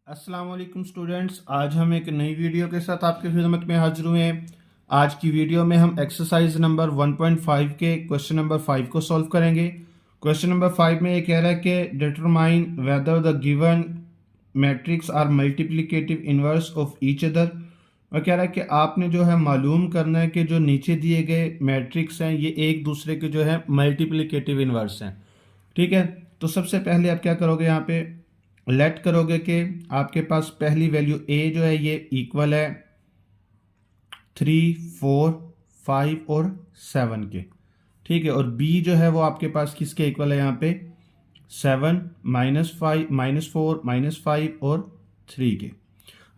अस्सलाम वालेकुम स्टूडेंट्स, आज हम एक नई वीडियो के साथ आपके खिदमत में हाजिर हुए हैं। आज की वीडियो में हम एक्सरसाइज नंबर 1.5 के क्वेश्चन नंबर 5 को सॉल्व करेंगे। क्वेश्चन नंबर 5 में ये कह रहा है कि determine whether the given matrix are multiplicative inverse of each other. और कह रहा है कि आपने जो है मालूम करना है कि जो नीचे दिए गए मैट्रिक्स हैं ये एक दूसरे के जो है मल्टीप्लिकेटिव इनवर्स हैं। ठीक है, तो सबसे पहले आप क्या करोगे, यहाँ पे लेट करोगे कि आपके पास पहली वैल्यू ए जो है ये इक्वल है 3, 4, 5 और 7 के। ठीक है, और बी जो है वो आपके पास किसके इक्वल है, यहाँ पे 7, -5, -4, -5 और 3 के।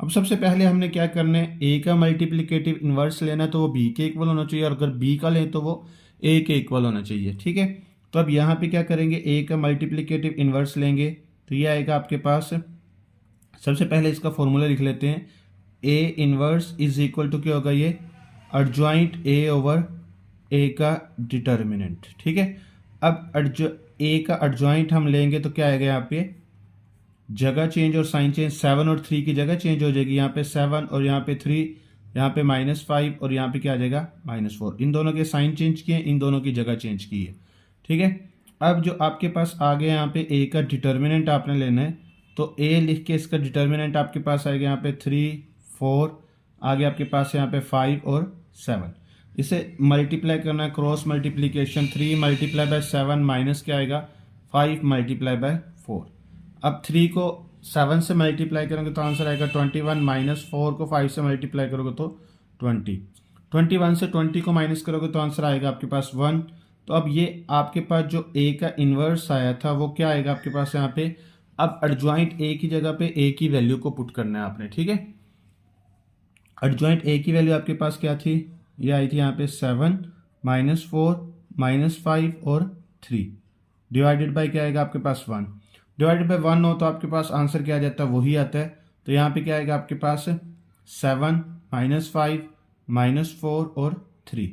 अब सबसे पहले हमने क्या करना है, ए का मल्टीप्लिकेटिव इन्वर्स लेना है तो वो बी के इक्वल होना चाहिए, और अगर बी का लें तो वो ए के इक्वल होना चाहिए। ठीक है, तो अब यहाँ पे क्या करेंगे, ए का मल्टीप्लिकेटिव इन्वर्स लेंगे तो ये आएगा आपके पास। सबसे पहले इसका फॉर्मूला लिख लेते हैं, A inverse is equal to क्या होगा, ये एडजॉइंट ए ओवर ए का डिटर्मिनेंट। ठीक है, अब ए का एडजॉइंट हम लेंगे तो क्या आएगा, यहाँ पे जगह चेंज और साइन चेंज, 7 और 3 की जगह चेंज हो जाएगी। यहाँ पे 7 और यहाँ पे 3, यहाँ पे -5 और यहाँ पे क्या आ जाएगा -4। इन दोनों के साइन चेंज किए, इन दोनों की जगह चेंज की है। ठीक है, अब जो आपके पास आ गया यहाँ पे ए का डिटर्मिनेंट आपने लेना है, तो ए लिख के इसका डिटर्मिनेंट आपके पास आएगा यहाँ पे 3, 4, आगे आपके पास यहाँ पे 5 और 7। इसे मल्टीप्लाई करना है, cross multiplication, 3 multiply by 7 minus क्या आएगा 5 मल्टीप्लाई बाय 4। अब 3 को 7 से मल्टीप्लाई करेंगे तो आंसर आएगा 21, -4 को 5 से मल्टीप्लाई करोगे तो 20, 21 से 20 को माइनस करोगे तो आंसर आएगा आपके पास 1। तो अब ये आपके पास जो ए का इन्वर्स आया था वो क्या आएगा आपके पास यहाँ पे, अब एडजॉइंट ए की जगह पे ए की वैल्यू को पुट करना है आपने। ठीक है, एडजॉइंट ए की वैल्यू आपके पास क्या थी, ये आई थी यहाँ पे 7, -4, -5 और 3 डिवाइडेड बाई क्या आएगा आपके पास 1। डिवाइडेड बाई 1 हो तो आपके पास आंसर क्या आ जाता है, वही आता है। तो यहाँ पे क्या आएगा आपके पास 7, -5, -4 और 3।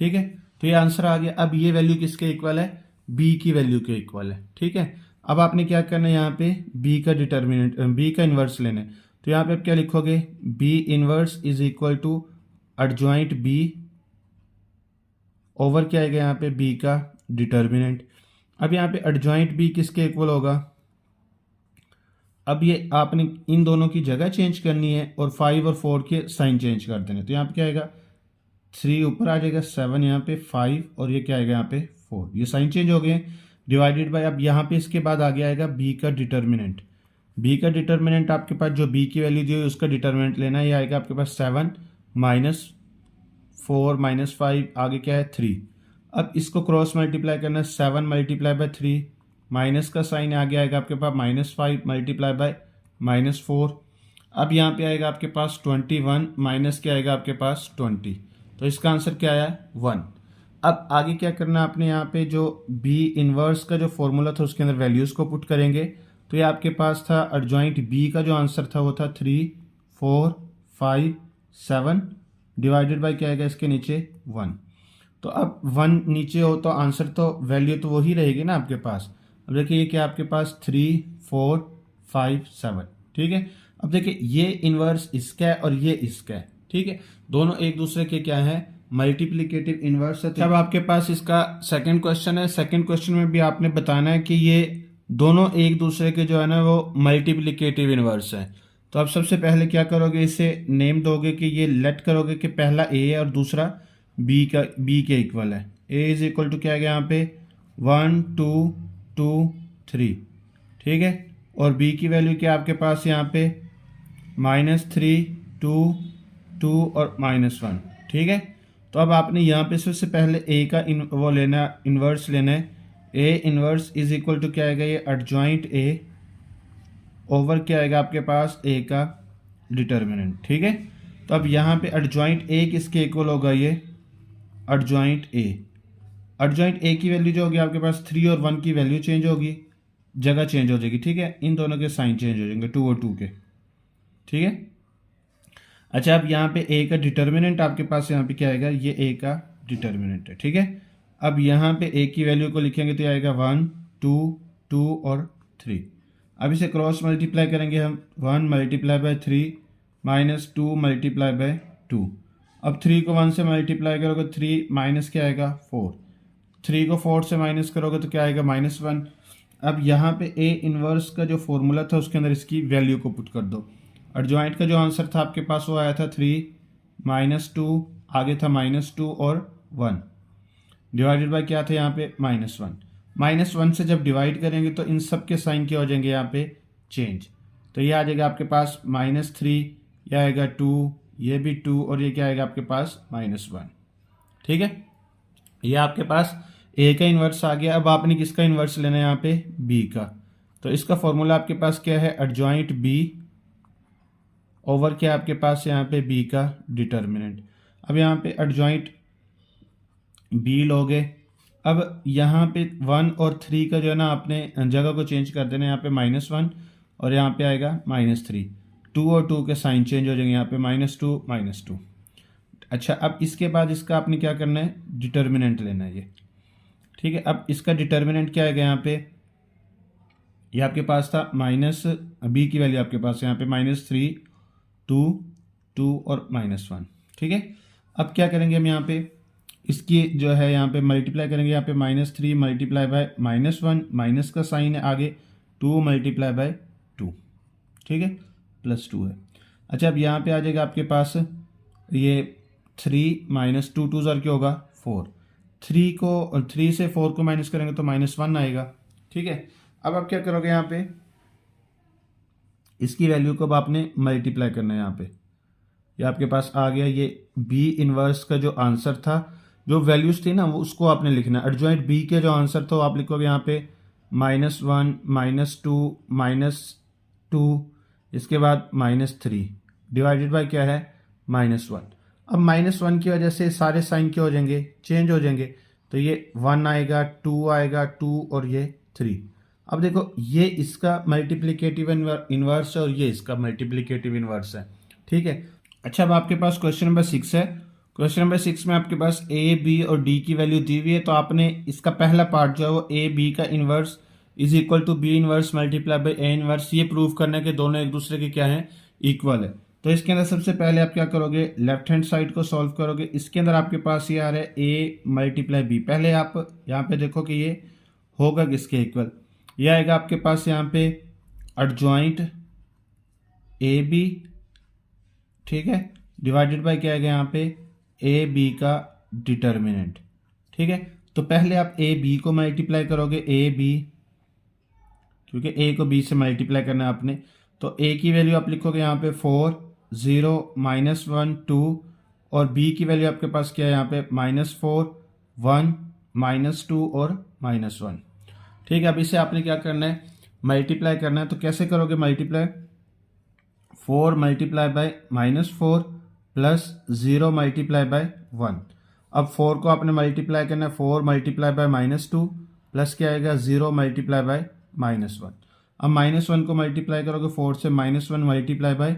ठीक है, तो ये आंसर आ गया। अब ये वैल्यू किसके इक्वल है, बी की वैल्यू के इक्वल है। ठीक है, अब आपने क्या करना है, यहाँ पे बी का डिटर्मिनेंट, बी का इन्वर्स लेना है। तो यहाँ पे आप क्या लिखोगे, B inverse is equal to adjoint B over क्या आएगा यहाँ पे बी का डिटर्मिनेंट। अब यहाँ पे एडजॉइंट बी किसके इक्वल होगा, अब ये आपने इन दोनों की जगह चेंज करनी है और 5 और 4 के साइन चेंज कर देने। तो यहाँ पे क्या आएगा, 3 ऊपर आ जाएगा, 7 यहाँ पे 5 और ये क्या आएगा यहाँ पे 4, ये साइन चेंज हो गए, डिवाइडेड बाय। अब यहाँ पे इसके बाद आगे आएगा बी का डिटर्मिनेंट। बी का डिटर्मिनेंट आपके पास जो बी की वैल्यू दी हुई उसका डिटर्मिनेंट लेना है, ये आएगा आपके पास 7, -4, -5, आगे क्या है 3। अब इसको क्रॉस मल्टीप्लाई करना है, 7 मल्टीप्लाई बाय 3, माइनस का साइन आगे आएगा आपके पास -5 मल्टीप्लाई बाय -4। अब यहाँ पे आएगा आपके पास 21 माइनस क्या आएगा आपके पास 20। तो इसका आंसर क्या आया 1। अब आगे क्या करना है आपने, यहाँ पे जो बी इनवर्स का जो फॉर्मूला था उसके अंदर वैल्यूज़ को पुट करेंगे। तो ये आपके पास था एडजॉइंट बी का जो आंसर था वो था 3, 4, 5, 7 डिवाइडेड बाय क्या आएगा इसके नीचे 1। तो अब 1 नीचे हो तो आंसर तो वैल्यू तो वही रहेगी ना आपके पास। अब देखिए ये क्या आपके पास 3, 4, 5, 7। ठीक है, अब देखिए ये इनवर्स इसका है और ये इसका है। ठीक है, दोनों एक दूसरे के क्या है, मल्टीप्लिकेटिव इनवर्स है। अब आपके पास इसका सेकंड क्वेश्चन है। सेकंड क्वेश्चन में भी आपने बताना है कि ये दोनों एक दूसरे के जो है ना वो मल्टीप्लिकेटिव इनवर्स है। तो आप सबसे पहले क्या करोगे, इसे नेम दोगे कि ये लेट करोगे कि पहला ए है और दूसरा बी के इक्वल है। ए इज इक्वल टू क्या है यहाँ पे 1, 2, 2, 3। ठीक है, और बी की वैल्यू क्या आपके पास यहाँ पे -3, 2, 2 और -1। ठीक है, तो अब आपने यहाँ पे सबसे पहले ए का वो लेना, इन्वर्स लेना है। A inverse is equal to क्या आएगा, ये एडजॉइंट ए ओवर क्या आएगा आपके पास ए का डिटर्मिनेंट। ठीक है, तो अब यहाँ पे एडजॉइंट ए किसके इक्वल होगा, ये एडजॉइंट ए। एडजॉइंट ए की वैल्यू जो होगी आपके पास 3 और 1 की वैल्यू चेंज होगी, जगह चेंज हो जाएगी। ठीक है, इन दोनों के साइन चेंज हो जाएंगे 2 और 2 के। ठीक है, अच्छा अब यहाँ पे ए का डिटर्मिनेंट आपके पास यहाँ पे क्या आएगा, ये ए का डिटर्मिनेंट है। ठीक है, अब यहाँ पे ए की वैल्यू को लिखेंगे तो आएगा 1, 2, 2 और 3। अब इसे क्रॉस मल्टीप्लाई करेंगे हम, 1 multiply by 3 minus 2 multiply by 2। अब 3 को 1 से मल्टीप्लाई करोगे 3 माइनस क्या आएगा 4, 3 को 4 से माइनस करोगे तो क्या आएगा -1। अब यहाँ पे ए इनवर्स का जो फॉर्मूला था उसके अंदर इसकी वैल्यू को पुट कर दो। और जॉइंट का जो आंसर था आपके पास वो आया था 3 -2, आगे था -2 और 1, डिवाइडेड बाय क्या था यहाँ पे -1। -1 से जब डिवाइड करेंगे तो इन सब के साइन क्या हो जाएंगे यहाँ पे चेंज। तो ये आ जाएगा आपके पास -3, यह आएगा 2, ये भी 2 और ये क्या आएगा आपके पास -1। ठीक है, ये आपके पास ए का इन्वर्स आ गया। अब आपने किसका इन्वर्स लेना है यहाँ पे बी का। तो इसका फॉर्मूला आपके पास क्या है, एडजॉइंट बी ओवर क्या आपके पास यहाँ पे बी का डिटर्मिनेंट। अब यहाँ पे एडजॉइंट बी लोगे, अब यहाँ पे 1 और 3 का जो है ना आपने जगह को चेंज कर देना, यहाँ पे -1 और यहाँ पे आएगा -3, 2 और 2 के साइन चेंज हो जाएंगे, यहाँ पे -2। अच्छा, अब इसके बाद इसका आपने क्या करना है, डिटर्मिनेंट लेना है ये। ठीक है, अब इसका डिटर्मिनेंट क्या आएगा यहाँ पे, ये आपके पास था माइनस बी की वैल्यू आपके पास यहाँ पे -3, 2, 2 और -1। ठीक है, अब क्या करेंगे हम यहाँ पे इसकी जो है यहाँ पे मल्टीप्लाई करेंगे, यहाँ पे -3 मल्टीप्लाई बाय -1, माइनस का साइन है आगे, 2 मल्टीप्लाई बाय 2। ठीक है, +2 है। अच्छा, अब यहाँ पे आ जाएगा आपके पास ये 3 - 2 2 क्या होगा 4, 3 से 4 को माइनस करेंगे तो -1 आएगा। ठीक है, अब आप क्या करोगे यहाँ पे इसकी वैल्यू को अब आपने मल्टीप्लाई करना है यहाँ पे, ये आपके पास आ गया। ये बी इनवर्स का जो आंसर था, जो वैल्यूज थी ना वो उसको आपने लिखना है। एडजॉइंट बी के जो आंसर था वो आप लिखोगे यहाँ पे -1 -2 इसके बाद -3 डिवाइडेड बाय क्या है -1। अब -1 की वजह से सारे साइन क्या हो जाएंगे चेंज हो जाएंगे, तो ये 1 आएगा, 2 आएगा, 2 और ये 3। अब देखो ये इसका मल्टीप्लिकेटिव इनवर्स है और ये इसका मल्टीप्लिकेटिव इनवर्स है। ठीक है, अच्छा, अब आपके पास क्वेश्चन नंबर 6 है। क्वेश्चन नंबर 6 में आपके पास ए, बी और डी की वैल्यू दी हुई है। तो आपने इसका पहला पार्ट जो है वो ए बी का inverse is equal to B inverse multiply by A inverse, ये प्रूव करने के दोनों एक दूसरे के क्या है इक्वल है। तो इसके अंदर सबसे पहले आप क्या करोगे, लेफ्ट हैंड साइड को सॉल्व करोगे। इसके अंदर आपके पास ये आ रहा है ए मल्टीप्लाई बी। पहले आप यहाँ पे देखो कि ये होगा किसके इक्वल, ये आएगा आपके पास यहाँ पे एडजॉइंट ए बी। ठीक है, डिवाइडेड बाय क्या आएगा यहाँ पे ए बी का डिटर्मिनेंट। ठीक है, तो पहले आप ए बी को मल्टीप्लाई करोगे, ए बी, क्योंकि ए को बी से मल्टीप्लाई करना है आपने। तो ए की वैल्यू आप लिखोगे यहाँ पे 4, 0, -1, 2 और बी की वैल्यू आपके पास क्या है यहाँ पे -4, 1, -2 और -1। ठीक है, अब इसे आपने क्या करना है मल्टीप्लाई करना है। तो कैसे करोगे multiply, 4 multiply by -4 plus 0 multiply by 1। अब 4 को आपने मल्टीप्लाई करना है, 4 मल्टीप्लाई बाय -2 प्लस क्या आएगा 0 मल्टीप्लाई बाय -1। अब -1 को मल्टीप्लाई करोगे 4 से, -1 multiply by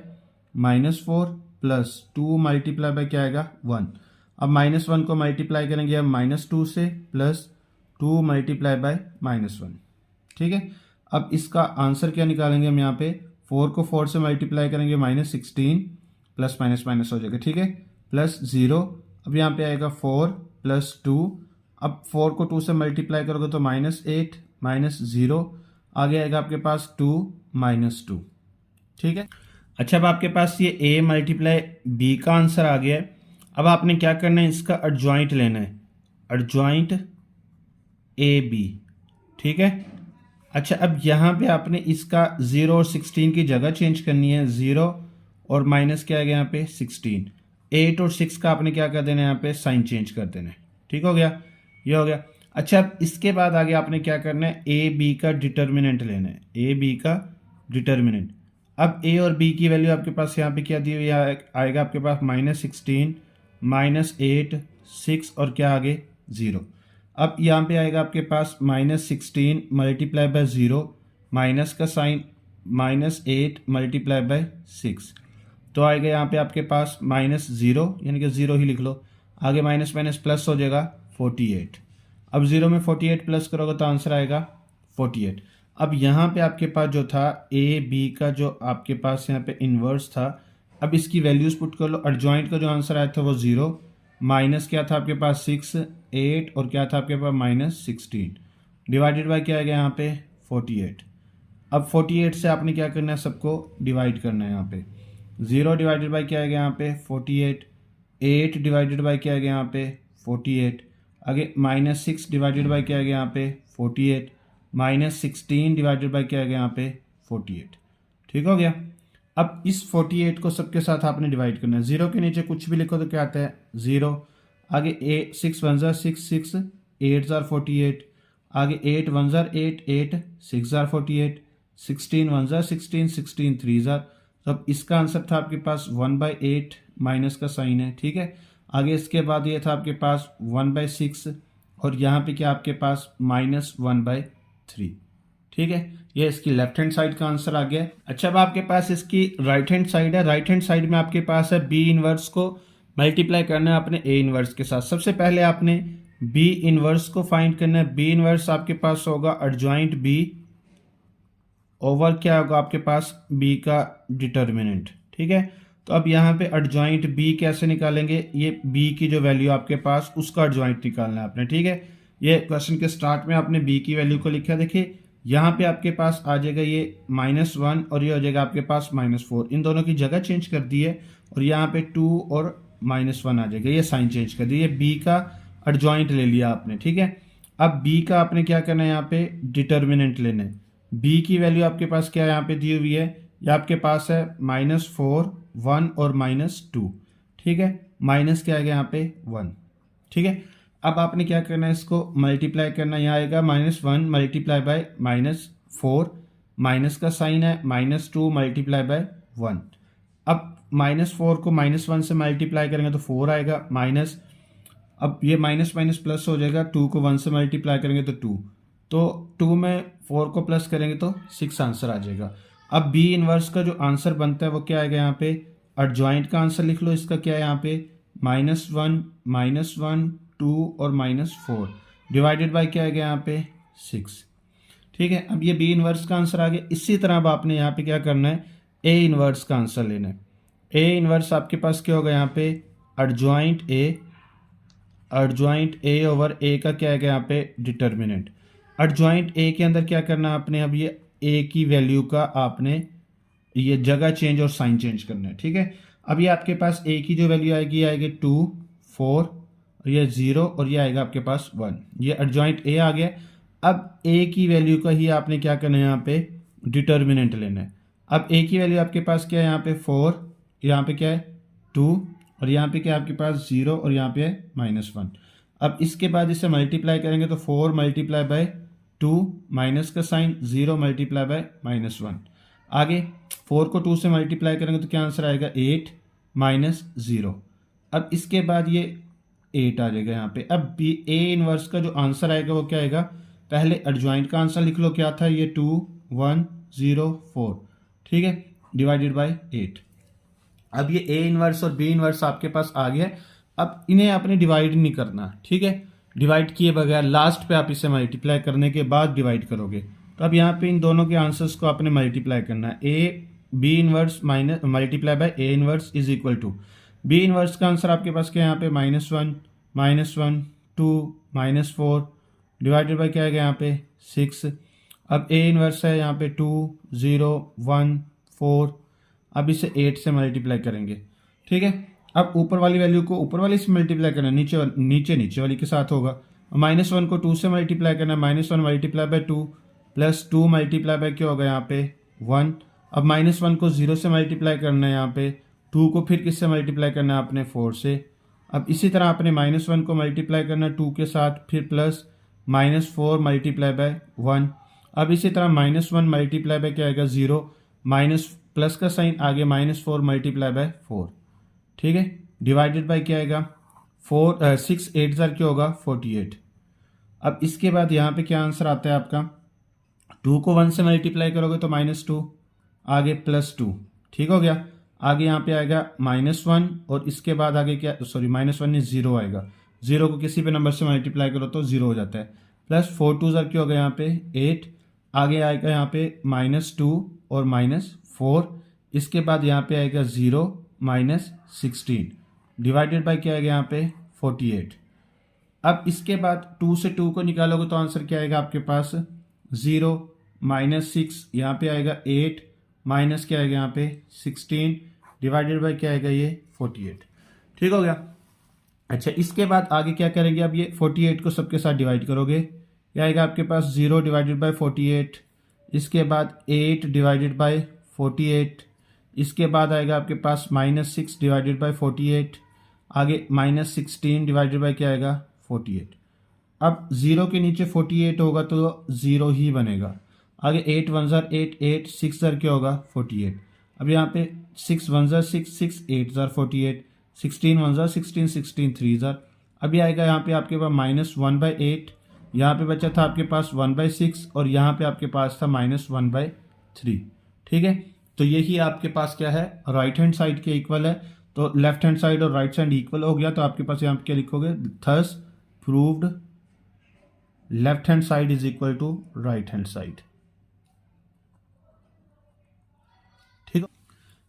-4 plus 2 multiply by क्या आएगा 1। अब -1 को मल्टीप्लाई करेंगे अब -2 से, प्लस 2 मल्टीप्लाई बाय -1। ठीक है, अब इसका आंसर क्या निकालेंगे हम यहाँ पे, 4 को 4 से मल्टीप्लाई करेंगे -16 प्लस माइनस माइनस हो जाएगा। ठीक है, प्लस 0, अब यहाँ पे आएगा 4 प्लस 2, अब 4 को 2 से मल्टीप्लाई करोगे तो -8 -0 आगे आएगा आपके पास 2 -2। ठीक है, अच्छा, अब आपके पास ये a मल्टीप्लाई b का आंसर आ गया है। अब आपने क्या करना है, इसका एडजॉइंट लेना है, एडजॉइंट ए बी। ठीक है, अच्छा, अब यहाँ पे आपने इसका 0 और 16 की जगह चेंज करनी है, 0 और माइनस क्या आ गया यहाँ पे 16, 8 और 6 का आपने क्या कर देना है यहाँ पे साइन चेंज कर देना है। ठीक हो गया, ये हो गया। अच्छा, अब इसके बाद आगे आपने क्या करना है, ए बी का डिटर्मिनेंट लेना है, ए बी का डिटर्मिनेंट। अब ए और बी की वैल्यू आपके पास यहाँ पे क्या दी हुई आएगा आपके पास -16 -8 6 और क्या आगे 0। अब यहाँ पे आएगा आपके पास -16 मल्टीप्लाई बाय 0, माइनस का साइन -8 मल्टीप्लाई बाय 6, तो आएगा यहाँ पे आपके पास -0, यानी कि 0 ही लिख लो, आगे माइनस माइनस प्लस हो जाएगा 48। अब 0 में 48 प्लस करोगे तो आंसर आएगा 48। अब यहाँ पे आपके पास जो था ए बी का जो आपके पास यहाँ पे इन्वर्स था, अब इसकी वैल्यूज पुट कर लो। एडजॉइंट का जो आंसर आया था वो 0, माइनस क्या था आपके पास 6, 8 और क्या था आपके पास -16, डिवाइडेड बाय क्या आएगा यहाँ पे 48। अब 48 से आपने क्या करना है, सबको डिवाइड करना है। यहाँ पे 0 डिवाइडेड बाय क्या आएगा यहाँ पे 48, 8 डिवाइडेड बाय क्या आएगा यहाँ पे 48, आगे -6 डिवाइडेड बाय क्या आएगा यहाँ पे 48, -16 डिवाइडेड बाय क्या आएगा यहाँ पे 48। ठीक हो गया। अब इस 48 को सबके साथ आपने डिवाइड करना है। 0 के नीचे कुछ भी लिखो तो क्या आता है 0, आगे 6 1 जार 6, 6 8 जार 48, आगे 8 1 जार 8, 8 6 जार 48, 16 1 जार 16, 16 3 जार। तो अब इसका आंसर था आपके पास 1/8, माइनस का साइन है। ठीक है, आगे इसके बाद ये था आपके पास 1/6 और यहाँ पे क्या आपके पास -1/3। ठीक है, ये इसकी लेफ्ट हैंड साइड का आंसर आ गया। अच्छा, अब आपके पास इसकी राइट हैंड साइड है। राइट हैंड साइड में आपके पास है बी इनवर्स को मल्टीप्लाई करना है अपने ए इनवर्स के साथ। सबसे पहले आपने बी इनवर्स को फाइंड करना है। बी इनवर्स आपके पास होगा एडजॉइंट बी ओवर क्या होगा आपके पास बी का डिटर्मिनेंट। ठीक है, तो अब यहाँ पे एडजॉइंट बी कैसे निकालेंगे, ये बी की जो वैल्यू आपके पास उसका एडजॉइंट निकालना है आपने। ठीक है, ये क्वेश्चन के स्टार्ट में आपने बी की वैल्यू को लिखा। देखिए यहाँ पे आपके पास आ जाएगा ये -1 और ये हो जाएगा आपके पास -4, इन दोनों की जगह चेंज कर दी है और यहाँ पे 2 और -1 आ जाएगा, ये साइन चेंज कर दिया, बी का एडजॉइंट ले लिया आपने। ठीक है, अब बी का आपने क्या करना है, यहाँ पे डिटर्मिनेंट लेना है। बी की वैल्यू आपके पास क्या यहाँ पे दी हुई है, ये आपके पास है -4, 1 और -2। ठीक है, माइनस क्या आएगा यहाँ पे 1। ठीक है, अब आपने क्या करना है, इसको मल्टीप्लाई करना। यहाँ आएगा -1 मल्टीप्लाई बाय -4, माइनस का साइन है, -2 मल्टीप्लाई बाय 1। अब -4 को -1 से मल्टीप्लाई करेंगे तो 4 आएगा, माइनस, अब ये माइनस माइनस प्लस हो जाएगा, 2 को 1 से मल्टीप्लाई करेंगे तो 2, तो 2 में 4 को प्लस करेंगे तो 6 आंसर आ जाएगा। अब बी इनवर्स का जो आंसर बनता है वो क्या आएगा, यहाँ पे एडजॉइंट का आंसर लिख लो। इसका क्या है यहाँ पे -1, 2 और -4 डिवाइडेड बाय क्या आएगा यहाँ पे 6। ठीक है, अब ये बी इनवर्स का आंसर आ गया। इसी तरह अब आपने यहाँ पे क्या करना है, ए इनवर्स का आंसर लेना है। ए इनवर्स आपके पास क्या होगा यहाँ पे एडजॉइंट ए ओवर ए का क्या है यहाँ पे डिटर्मिनेंट। एडजॉइंट ए के अंदर क्या करना है आपने, अब ये ए की वैल्यू का आपने ये जगह चेंज और साइन चेंज करना है। ठीक है, अब ये आपके पास ए की जो वैल्यू आएगी 2, 4 और ये 0 और ये आएगा आपके पास 1, ये एडजॉइंट ए आ गया। अब ए की वैल्यू का ही आपने क्या करना है, यहाँ पे डिटर्मिनेंट लेना है। अब ए की वैल्यू आपके पास क्या है, यहाँ पे 4, यहाँ पे क्या है 2 और यहाँ पे क्या है आपके पास 0 और यहाँ पे है -1। अब इसके बाद इसे मल्टीप्लाई करेंगे तो 4 मल्टीप्लाई बाय 2, माइनस का साइन, 0 मल्टीप्लाई बाय -1। आगे 4 को 2 से मल्टीप्लाई करेंगे तो क्या आंसर आएगा 8 -0। अब इसके बाद ये 8 आ जाएगा यहाँ पे। अब बी ए इनवर्स का जो आंसर आएगा वो क्या आएगा, पहले एडजॉइंट का आंसर लिख लो, क्या था ये 2 1 0 4। ठीक है, डिवाइडेड बाय 8। अब ये ए इनवर्स और बी इनवर्स आपके पास आ गया। अब इन्हें आपने डिवाइड नहीं करना। ठीक है, डिवाइड किए बगैर लास्ट पे आप इसे मल्टीप्लाई करने के बाद डिवाइड करोगे। तो अब यहाँ पे इन दोनों के आंसर्स को आपने मल्टीप्लाई करना है। A B inverse minus multiply by A inverse is equal to B inverse का आंसर आपके पास क्या है यहाँ पे -1, 2 -4 डिवाइडेड बाय क्या है यहाँ पे 6। अब ए इनवर्स है यहाँ पे 2 0 1 4, अब इसे 8 से मल्टीप्लाई करेंगे। ठीक है, अब ऊपर वाली वैल्यू को ऊपर वाली से मल्टीप्लाई करना, नीचे वाली के साथ होगा। -1 को 2 से मल्टीप्लाई करना, -1 multiply by 2 plus 2 multiply by क्या होगा यहाँ पे 1। अब -1 को 0 से मल्टीप्लाई करना है, यहाँ पे 2 को फिर किससे मल्टीप्लाई करना है आपने 4 से। अब इसी तरह आपने -1 को मल्टीप्लाई करना 2 के साथ, फिर प्लस -4 मल्टीप्लाई बाय 1। अब इसी तरह -1 मल्टीप्लाई बाय क्या आएगा 0, माइनस प्लस का साइन, आगे -4 मल्टीप्लाई बाय 4। ठीक है, डिवाइडेड बाय क्या आएगा 6 8 जार क्या होगा 48। अब इसके बाद यहाँ पे क्या आंसर आता है आपका, 2 को 1 से मल्टीप्लाई करोगे तो -2, आगे +2। ठीक हो गया, आगे यहाँ पे आएगा -1 और इसके बाद आगे क्या, सॉरी -1 नहीं 0 आएगा। 0 को किसी भी नंबर से मल्टीप्लाई करो तो 0 हो जाता है। प्लस 4 2 जार क्या होगा यहाँ पे 8, आगे आएगा यहाँ पे -2 और -4, इसके बाद यहाँ पे आएगा 0 -16 डिवाइडेड बाय क्या आएगा यहाँ पे 48। अब इसके बाद 2 से 2 को निकालोगे तो आंसर क्या आएगा आपके पास 0 -6, यहाँ पे आएगा 8 माइनस क्या आएगा यहाँ पे 16 डिवाइडेड बाय क्या आएगा ये 48। ठीक हो गया। अच्छा, इसके बाद आगे क्या करेंगे, अब ये 48 को सबके साथ डिवाइड करोगे, क्या आएगा आपके पास 0 डिवाइडेड बाय 48, इसके बाद 8 डिवाइडेड बाय 48, इसके बाद आएगा आपके पास -6 डिवाइडेड बाय 48, आगे -16 डिवाइडेड बाय क्या आएगा 48। अब 0 के नीचे 48 होगा तो 0 ही बनेगा। आगे 8 1 ज़र 8, 8 6 ज़र क्या होगा 48। अब यहाँ पे 6 1 ज़र 6, 6 8 ज़र 48, 16 1 ज़र 16, 16 3 ज़र। अभी आएगा यहाँ पे आपके पास -1/8, यहाँ पे बचा था आपके पास 1/6 और यहाँ पे आपके पास था -1/3। ठीक है, तो यही आपके पास क्या है राइट हैंड साइड के इक्वल है। तो लेफ्ट हैंड साइड और राइट साइड इक्वल हो गया तो आपके पास यहाँ पे क्या लिखोगे, thus proved left hand side is equal to right hand side. ठीक है।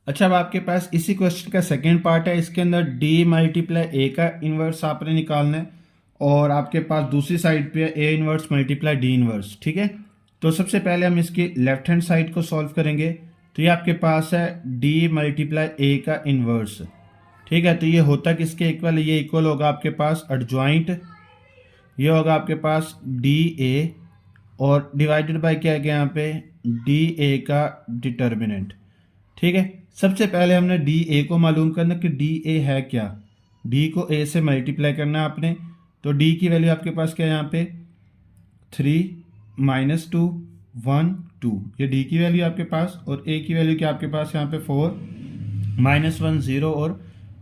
अच्छा, अब आपके पास इसी क्वेश्चन का सेकेंड पार्ट है। इसके अंदर d मल्टीप्लाई a का इनवर्स आपने निकालना है और आपके पास दूसरी साइड पे a inverse multiply d inverse. ठीक है, तो सबसे पहले हम इसकी लेफ्ट हैंड साइड को सॉल्व करेंगे। तो ये आपके पास है d मल्टीप्लाई a का इनवर्स। ठीक है, तो ये होता किसके इक्वल है, ये इक्वल होगा आपके पास एडजॉइंट, ये होगा आपके पास डी ए और डिवाइडेड बाय क्या है यहाँ पे डी ए का डिटर्मिनेंट। ठीक है, सबसे पहले हमने डी ए को मालूम करना कि डी ए है क्या। डी को ए से मल्टीप्लाई करना है आपने, तो डी की वैल्यू आपके पास क्या है यहाँ पे 3 -2 1 2, ये डी की वैल्यू आपके पास, और ए की वैल्यू क्या आपके पास यहाँ पे 4 -1 0 और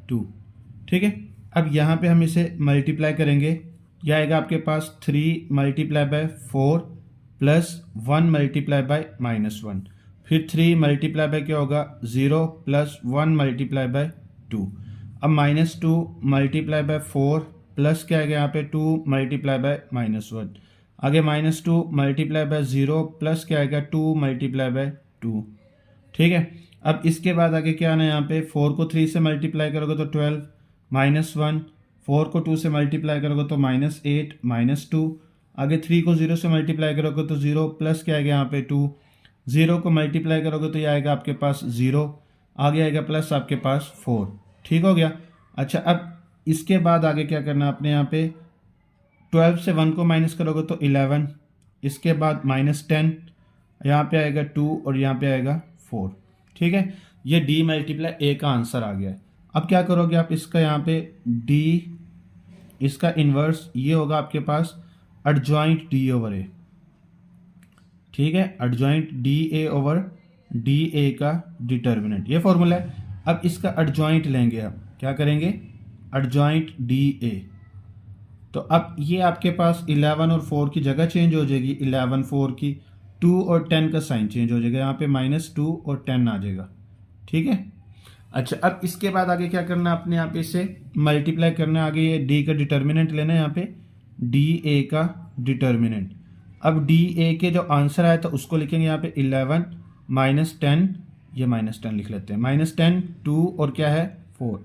2। ठीक है, अब यहाँ पे हम इसे मल्टीप्लाई करेंगे, यह आएगा आपके पास 3 multiply by 4 plus 1 multiply by -1, फिर 3 मल्टीप्लाई बाय क्या होगा 0 प्लस 1 मल्टीप्लाई बाय 2। अब -2 मल्टीप्लाई बाय 4 प्लस क्या आएगा यहाँ पे 2 मल्टीप्लाई बाय -1, आगे -2 मल्टीप्लाई बाय 0 प्लस क्या आएगा 2 मल्टीप्लाई बाय 2। ठीक है, अब इसके बाद आगे क्या आना है यहाँ पे 4 को 3 से मल्टीप्लाई करोगे तो 12 -1, 4 को 2 से मल्टीप्लाई करोगे तो -8 -2, आगे 3 को 0 से मल्टीप्लाई करोगे तो 0 प्लस क्या आएगा यहाँ पे 2, 0 को मल्टीप्लाई करोगे तो ये आएगा आपके पास 0, आगे आएगा प्लस आपके पास 4। ठीक हो गया। अच्छा, अब इसके बाद आगे क्या करना है आपने, यहाँ पे 12 से 1 को माइनस करोगे तो 11, इसके बाद -10, यहाँ पे आएगा 2 और यहाँ पे आएगा 4। ठीक है, ये d मल्टीप्लाई a का आंसर आ गया है। अब क्या करोगे आप, इसका यहाँ पे d इसका इन्वर्स ये होगा आपके पास एडजॉइंट d ओवर a। ठीक है, adjoint D A over D A का डिटर्मिनेंट, ये फॉर्मूला है। अब इसका एडजॉइंट लेंगे, आप क्या करेंगे एडजॉइंट डी ए, तो अब ये आपके पास 11 और 4 की जगह चेंज हो जाएगी, 11 4 की, 2 और 10 का साइन चेंज हो जाएगा, यहाँ पे -2 और 10 आ जाएगा। ठीक है। अच्छा, अब इसके बाद आगे क्या करना है आपने, यहाँ पे इसे मल्टीप्लाई करना है, आगे ये डी का डिटर्मिनेंट लेना है, यहाँ पे डी ए का डिटर्मिनेंट। अब डी ए के जो आंसर आया था उसको लिखेंगे यहाँ पे 11 -10, ये -10 लिख लेते हैं, -10 2 और क्या है 4।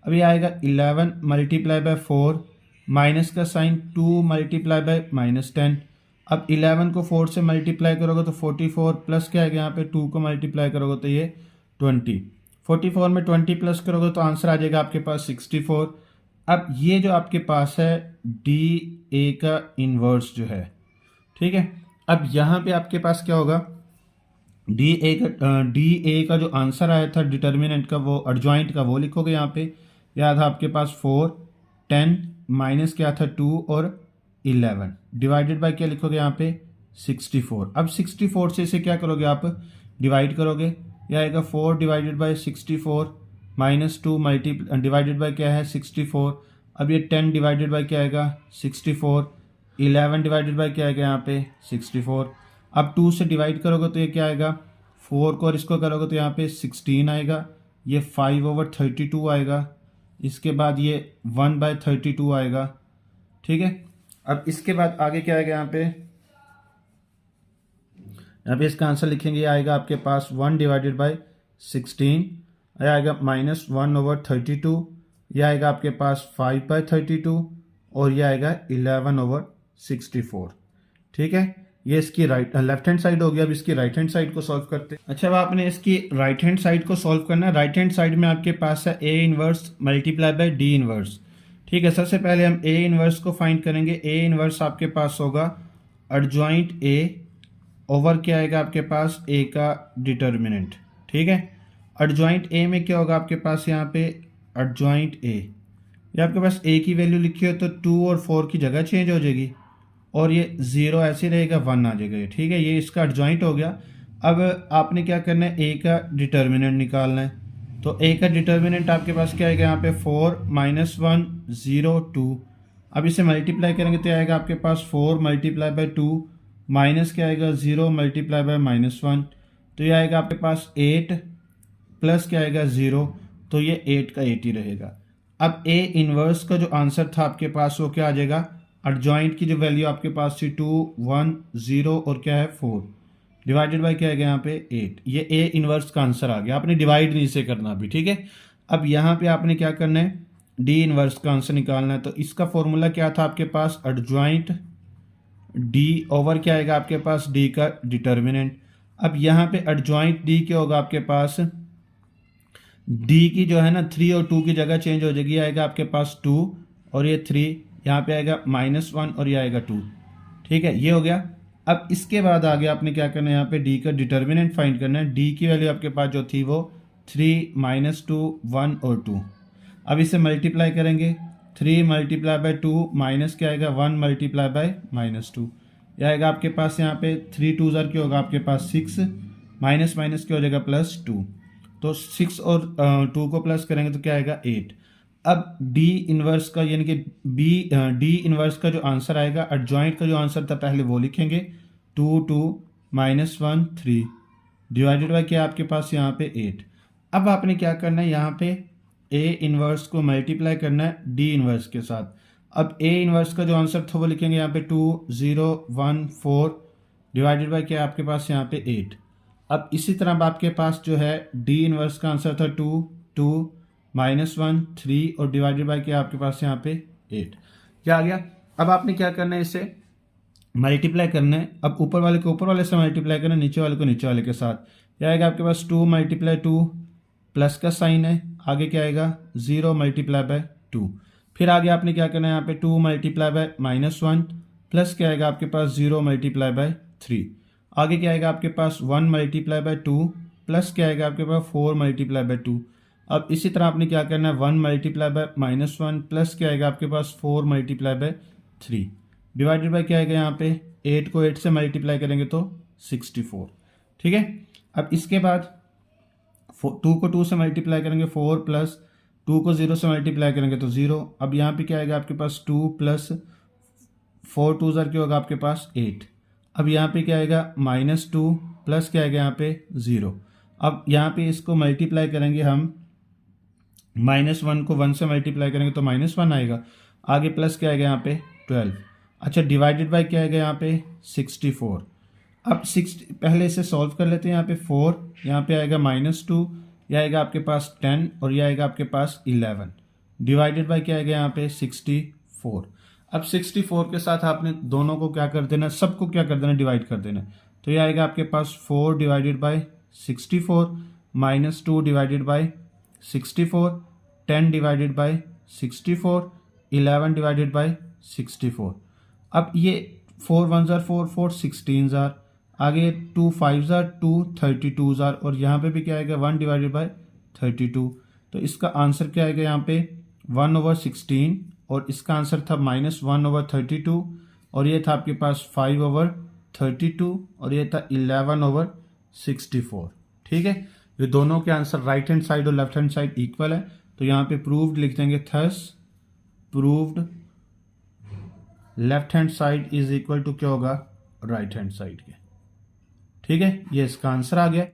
अब ये आएगा 11 मल्टीप्लाई बाय 4, माइनस का साइन 2 मल्टीप्लाई बाय -10। अब 11 को 4 से मल्टीप्लाई करोगे तो 44 प्लस क्या आएगा यहाँ पे 2 को मल्टीप्लाई करोगे तो ये 20, 44 में 20 प्लस करोगे तो आंसर आ जाएगा आपके पास 64। अब ये जो आपके पास है डी ए का इन्वर्स जो है, ठीक है, अब यहाँ पे आपके पास क्या होगा, डी ए का जो आंसर आया था डिटर्मिनेंट का, वो एडजॉइंट का, वो लिखोगे यहाँ पे, याद है आपके पास 4 10 माइनस क्या था 2 और 11 डिवाइडेड बाय क्या लिखोगे यहाँ पे 64। अब 64 से इसे क्या करोगे आप डिवाइड करोगे, यह आएगा 4 डिवाइडेड बाय 64 -2 डिवाइडेड बाय क्या है 64। अब ये 10 डिवाइडेड बाय क्या आएगा 64, 11 डिवाइडेड बाय क्या आएगा यहाँ पे 64। अब 2 से डिवाइड करोगे तो ये क्या आएगा 4 को और इसको करोगे तो यहाँ पे 16 आएगा, ये 5/32 आएगा, इसके बाद ये 1/32 आएगा। ठीक है, अब इसके बाद आगे क्या आएगा यहाँ पे यहाँ पे इसका आंसर लिखेंगे, ये आएगा आपके पास 1 डिवाइडेड बाई 16, यह आएगा -1/32, यह आएगा आपके पास 5/32 और यह आएगा 11/64। ठीक है, ये इसकी लेफ्ट हैंड साइड हो गया। अब इसकी राइट हैंड साइड को सॉल्व करते हैं। अच्छा, अब आपने इसकी राइट हैंड साइड को सॉल्व करना है। राइट हैंड साइड में आपके पास है A inverse multiply bye D inverse. ठीक है, सबसे पहले हम ए इनवर्स को फाइंड करेंगे। ए इनवर्स आपके पास होगा एडजॉइंट ए ओवर क्या आएगा आपके पास ए का डिटर्मिनेंट। ठीक है, एडजॉइंट ए में क्या होगा आपके पास, यहाँ पे एडजॉइंट ए, ये आपके पास ए की वैल्यू लिखी हो तो 2 और 4 की जगह चेंज हो जाएगी और ये 0 ऐसे रहेगा, 1 आ जाएगा। ठीक है, ये इसका एडजॉइंट हो गया। अब आपने क्या करना है, ए का डिटर्मिनेंट निकालना है। तो ए का डिटर्मिनेंट आपके पास क्या आएगा, यहाँ पे 4 - 1 0 2। अब इसे मल्टीप्लाई करेंगे तो आएगा आपके पास 4 मल्टीप्लाई बाय 2 माइनस क्या आएगा 0 मल्टीप्लाई बाय -1, तो ये आएगा आपके पास 8 प्लस क्या आएगा 0, तो ये 8 का 8 ही रहेगा। अब ए इनवर्स का जो आंसर था आपके पास वो क्या आ जाएगा, एडजॉइंट की जो वैल्यू आपके पास थी 2 1 0 और क्या है 4 डिवाइडेड बाय क्या है यहाँ पे 8, ये ए इनवर्स का आंसर आ गया। आपने डिवाइड नहीं से करना अभी। ठीक है, अब यहाँ पे आपने क्या करना है, डी इनवर्स का आंसर निकालना है। तो इसका फॉर्मूला क्या था आपके पास, एडजॉइंट डी ओवर क्या आएगा आपके पास डी का डिटर्मिनेंट। अब यहाँ पे एडजॉइंट डी क्या होगा आपके पास, डी की जो है ना 3 और 2 की जगह चेंज हो जाएगी, आएगा आपके पास 2 और ये 3, यहाँ पे आएगा -1 और ये आएगा 2। ठीक है, ये हो गया। अब इसके बाद आगे आपने क्या करना है, यहाँ पे डी का डिटर्मिनेंट फाइंड करना है। डी की वैल्यू आपके पास जो थी वो 3 -2 1 और 2। अब इसे मल्टीप्लाई करेंगे, 3 मल्टीप्लाई बाय 2 माइनस क्या आएगा 1 मल्टीप्लाई बाय -2, यह आएगा आपके पास यहाँ पे 3 2 क्या होगा आपके पास 6, माइनस माइनस क्या हो जाएगा +2, तो 6 और 2 को प्लस करेंगे तो क्या आएगा 8। अब डी इनवर्स का यानी कि डी इनवर्स का जो आंसर आएगा, एडजॉइंट का जो आंसर था पहले वो लिखेंगे 2 2 -1 3 डिवाइडेड बाय क्या आपके पास यहाँ पे 8। अब आपने क्या करना है, यहाँ पे ए इनवर्स को मल्टीप्लाई करना है डी इनवर्स के साथ। अब ए इनवर्स का जो आंसर था वो लिखेंगे यहाँ पे 2 0 1 4 डिवाइडेड बाय क्या आपके पास यहाँ पे 8। अब इसी तरह अब आपके पास जो है डी इनवर्स का आंसर था 2 2 -1 3 और डिवाइडेड बाय क्या आपके पास यहाँ पे 8, क्या आ गया। अब आपने क्या करना है, इसे मल्टीप्लाई करना है। अब ऊपर वाले को ऊपर वाले से मल्टीप्लाई करना है, नीचे वाले को नीचे वाले के साथ। क्या आएगा आपके पास 2 × 2 प्लस का साइन है, आगे क्या आएगा 0 मल्टीप्लाई बाय 2। फिर आगे आपने क्या करना है, यहाँ पे 2 मल्टीप्लाई बाय -1 प्लस क्या आएगा आपके पास 0 मल्टीप्लाई बाय 3। आगे क्या आएगा आपके पास 1 मल्टीप्लाई बाय 2 प्लस क्या आएगा आपके पास 4 मल्टीप्लाई बाय 2। अब इसी तरह आपने क्या करना है, 1 मल्टीप्लाई बाय -1 प्लस क्या आएगा आपके पास 4 मल्टीप्लाई बाय 3 डिवाइडेड बाय क्या आएगा यहाँ पे 8 को 8 से मल्टीप्लाई करेंगे तो 64। ठीक है, अब इसके बाद 2 को 2 से मल्टीप्लाई करेंगे 4 प्लस 2 को 0 से मल्टीप्लाई करेंगे तो 0। अब यहाँ पे क्या आएगा आपके पास 2 प्लस 4 2 क्या होगा आपके पास 8। अब यहाँ पे क्या आएगा -2 प्लस क्या आएगा यहाँ पे 0। अब यहाँ पे इसको मल्टीप्लाई करेंगे हम, -1 को 1 से मल्टीप्लाई करेंगे तो -1 आएगा, आगे प्लस क्या आएगा यहाँ पे 12। अच्छा, डिवाइडेड बाय क्या आएगा यहाँ पे 64। अब 60 पहले इसे सॉल्व कर लेते हैं। यहाँ पे 4, यहाँ पे आएगा -2, यह आएगा आपके पास 10 और यह आएगा आपके पास 11 डिवाइडेड बाय क्या आएगा यहाँ पे 64। अब 64 के साथ आपने दोनों को क्या कर देना, सबको क्या कर देना, डिवाइड कर देना। तो यह आएगा आपके पास 4 divided by 64 -2 divided by 64 10 divided by 64 11 divided by 64। अब ये 4 1 4 4 16 आगे 2 5 2 32 और यहाँ पे भी क्या आएगा 1 डिवाइडेड बाय 32। तो इसका आंसर क्या आएगा यहाँ पे 1/16 और इसका आंसर था -1/32 और ये था आपके पास 5/32 और ये था 11/64। ठीक है, ये दोनों के आंसर राइट हैंड साइड और लेफ्ट हैंड साइड इक्वल है। तो यहाँ पे प्रूव्ड लिख देंगे, thus proved left hand side is equal to क्या होगा राइट हैंड साइड के। ठीक है, ये इसका आंसर आ गया।